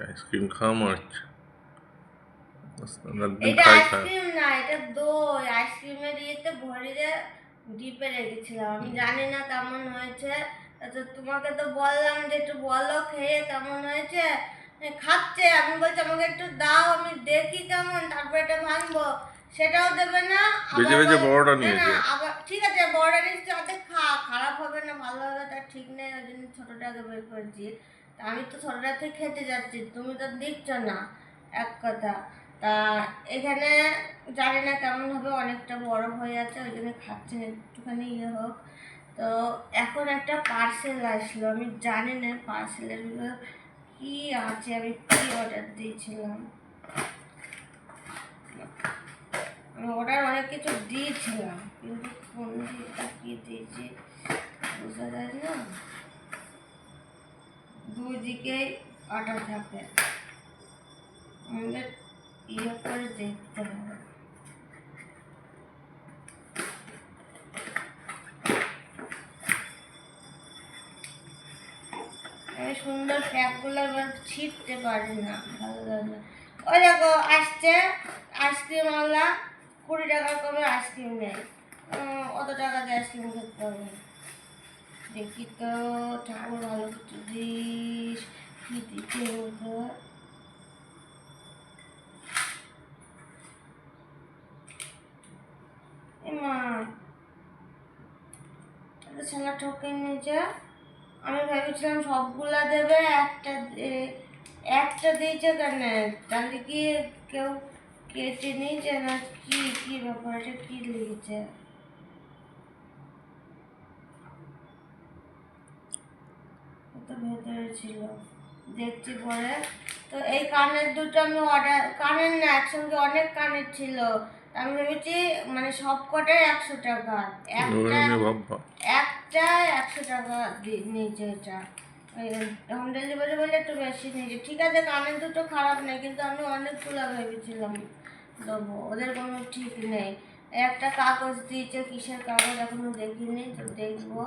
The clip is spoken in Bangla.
আইসক্রিম খাওয়া মাছ একদিন এটা খাই খাই। আইসক্রিম না, এটা দই। আইসক্রিমের ইয়েতে ভরে ডিপে রেখেছিলাম, আমি জানি না কেমন হয়েছে। তো তোমাকে তো বললাম যে একটু বলো খেয়ে কেমন হয়েছে। খাচ্ছে, আমি বলছি আমাকে একটু দাও, আমি দেখি কেমন, তারপর এটা ভাঙবো। সেটাও দেবে না। বেজে আবার বেজে বড়টা না না, নিয়েছে। আবার ঠিক আছে বড়টা নিশ্চয় অর্ধেক খারাপ হবে না ভালো হবে তার ঠিক নেই, ওই জন্য ছোটটাকে বের করেছি। তা আমি তো ছোটটা থেকে খেতে যাচ্ছি, তুমি তো দিচ্ছ না, এক কথা। তা এখানে জানি না কেমন হবে, অনেকটা বড় হয়ে আছে, ওই জন্য খাচ্ছি না, একটুখানি ইয়ে হোক। তো এখন একটা পার্সেল আসলো, আমি জানি না পার্সেলের কি আছে, আমি কি অর্ডার দিয়েছিলাম। আমি অর্ডার অনেক কিছু দিয়েছিলাম, কিন্তু কোন দিকটা কি দিয়েছি বোঝা যায় না, দুই দিকেই আটা থাকে, আমাদের ইয়ে করে দেখতে হবে। আমি সুন্দর প্যাকগুলো এবার ছিটতে পারি না, ভালো লাগে না। ওই দেখো আসছে আইসক্রিমওয়ালা, 20 টাকা করে আইসক্রিম নেয়, অত টাকা দিয়ে আইসক্রিম খেতে হবে। দেখি তো ঠাকুর ভালো কিছু দিস, কি দিতে হতো। মা ছেলে ঠকে নিয়েছে, আমি ভেবেছিলাম সবগুলা দেবে, একটা দিয়েছে কেন, তাহলে কি কেউ কেটে নিয়েছে না কি, কি ব্যাপার, এটা কি লিখেছে। তো ভেতরে ছিল, দেখছি পরে। তো এই কানের দুটো আমি অর্ডার, কানের না একসঙ্গে অনেক কানের ছিল, আমি ভেবেছি মানে সব কটাই 100 টাকা, একটা ভাববা একটা 100 টাকা নিয়েছে। এটা হোম ডেলিভারি বলে একটু বেশি নিয়েছে, ঠিক আছে কানের দুটো খারাপ নেই, কিন্তু আমি অনেকগুলো ভেবেছিলাম দেবো, ওদের কোনো ঠিক নেই। একটা কাগজ দিয়েছে, কিসের কাগজ এখনো দেখিনি, তো দেখবো।